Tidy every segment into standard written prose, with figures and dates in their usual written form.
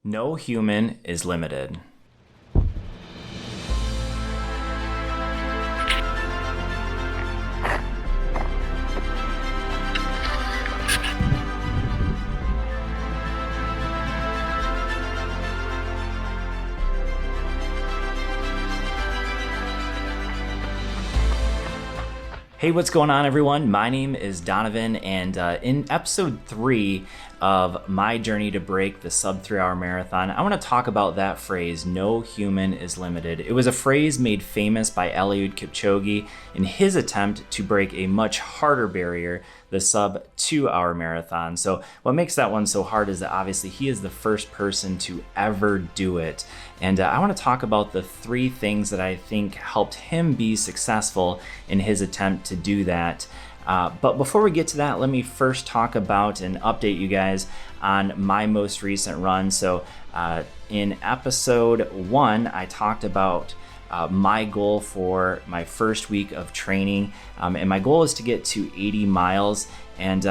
No human is limited. Hey, what's going on, everyone? My name is Donovan, and in episode 3 of my journey to break the sub 3-hour marathon, I want to talk about that phrase, no human is limited. It was a phrase made famous by Eliud Kipchoge in his attempt to break a much harder barrier, the sub 2-hour marathon. So what makes that one so hard is that obviously he is the first person to ever do it. And I want to talk about the 3 things that I think helped him be successful in his attempt to do that. But before we get to that, let me first talk about and update you guys on my most recent run. So in episode 1, I talked about my goal for my first week of training. And my goal is to get to 80 miles. And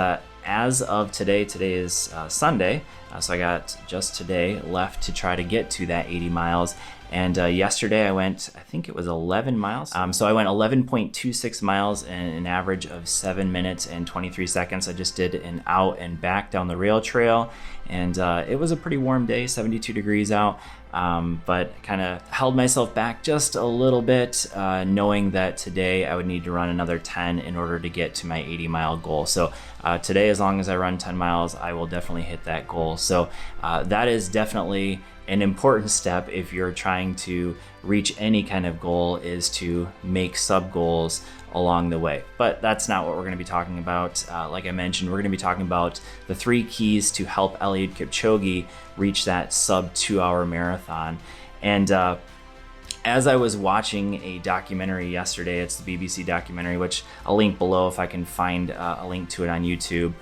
as of today is Sunday, so I got just today left to try to get to that 80 miles. And yesterday I went, I think it was 11 miles. So I went 11.26 miles in an average of 7 minutes and 23 seconds. I just did an out and back down the rail trail. And it was a pretty warm day, 72 degrees out. But kind of held myself back just a little bit, knowing that today I would need to run another 10 in order to get to my 80-mile goal. So today, as long as I run 10 miles, I will definitely hit that goal. So that is definitely an important step if you're trying to reach any kind of goal, is to make sub goals along the way. But that's not what we're going to be talking about. Like I mentioned, we're going to be talking about the 3 keys to help Eliud Kipchoge reach that sub 2-hour marathon. And as I was watching a documentary yesterday, it's the BBC documentary, which I'll link below if I can find a link to it on YouTube.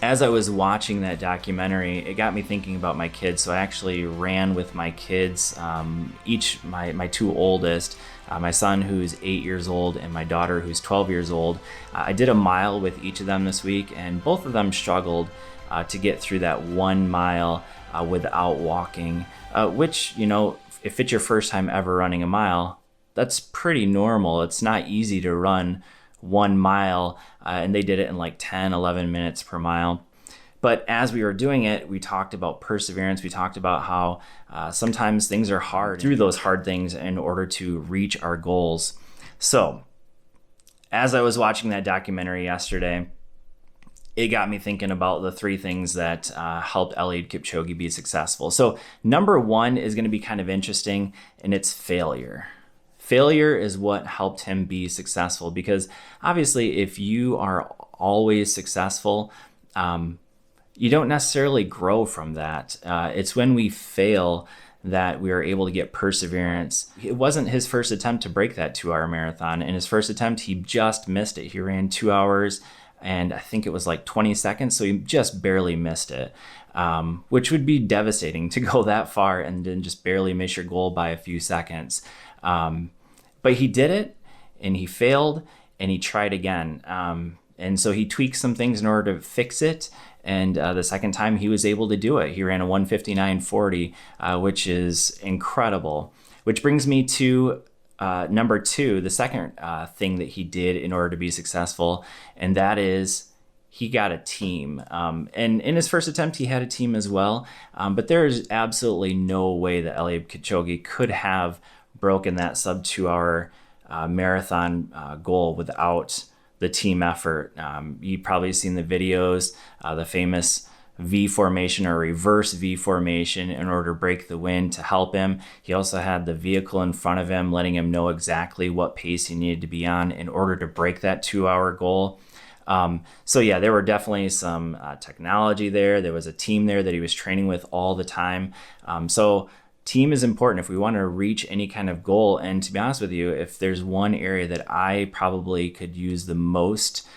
As I was watching that documentary, it got me thinking about my kids. So I actually ran with my kids, my 2 oldest, my son who's 8 years old and my daughter who's 12 years old. I did a mile with each of them this week, and both of them struggled to get through that 1 mile without walking, which, you know, if it's your first time ever running a mile, that's pretty normal. It's not easy to run 1 mile, and they did it in like 10, 11 minutes per mile. But as we were doing it, we talked about perseverance. We talked about how sometimes things are hard, through those hard things in order to reach our goals. So as I was watching that documentary yesterday, it got me thinking about the 3 things that helped Eliud Kipchoge be successful. So number 1 is going to be kind of interesting, and it's failure. Failure is what helped him be successful, because obviously if you are always successful, you don't necessarily grow from that. It's when we fail that we are able to get perseverance. It wasn't his first attempt to break that 2-hour marathon. In his first attempt, he just missed it. He ran 2 hours and I think it was like 20 seconds, so he just barely missed it, which would be devastating to go that far and then just barely miss your goal by a few seconds. But he did it, and he failed, and he tried again. And so he tweaked some things in order to fix it. And the second time he was able to do it. He ran a 1:59:40, which is incredible. Which brings me to number 2, the second thing that he did in order to be successful, and that is he got a team. And in his first attempt, he had a team as well. But there is absolutely no way that Eliud Kipchoge could have broken that sub 2-hour marathon goal without the team effort. You've probably seen the videos, the famous V formation or reverse V formation in order to break the wind to help him. He also had the vehicle in front of him, letting him know exactly what pace he needed to be on in order to break that 2-hour goal. So yeah, there were definitely some technology there. There was a team there that he was training with all the time. So team is important if we want to reach any kind of goal. And to be honest with you, if there's one area that I probably could use the most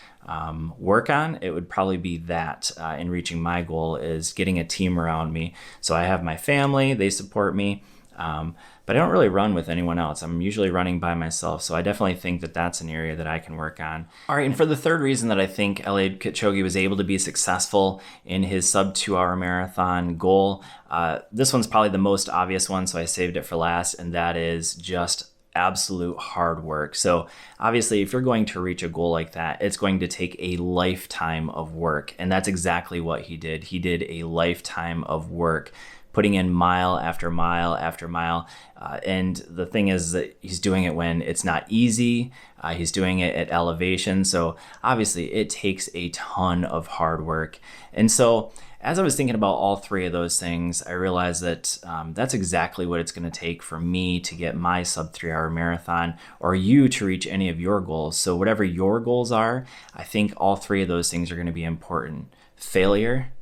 work on, it would probably be that in reaching my goal, is getting a team around me. So I have my family, they support me. But I don't really run with anyone else. I'm usually running by myself. So I definitely think that that's an area that I can work on. All right, and for the third reason that I think Eliud Kipchoge was able to be successful in his sub 2-hour marathon goal, this one's probably the most obvious one, so I saved it for last, and that is just absolute hard work. So obviously, if you're going to reach a goal like that, it's going to take a lifetime of work. And that's exactly what he did. He did a lifetime of work, putting in mile after mile after mile. And the thing is that he's doing it when it's not easy. He's doing it at elevation. So obviously it takes a ton of hard work. And so as I was thinking about all three of those things, I realized that that's exactly what it's going to take for me to get my sub 3-hour marathon, or you to reach any of your goals. So whatever your goals are, I think all three of those things are going to be important. Failure.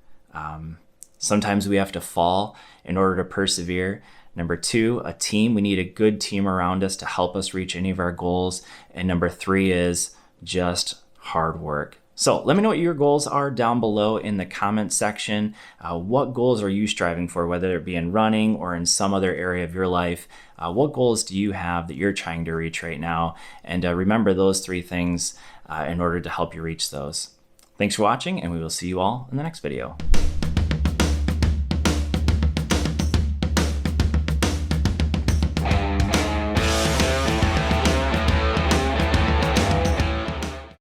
Sometimes we have to fall in order to persevere. Number 2, a team. We need a good team around us to help us reach any of our goals. And number 3 is just hard work. So let me know what your goals are down below in the comment section. What goals are you striving for, whether it be in running or in some other area of your life? What goals do you have that you're trying to reach right now? And remember those 3 things in order to help you reach those. Thanks for watching, and we will see you all in the next video.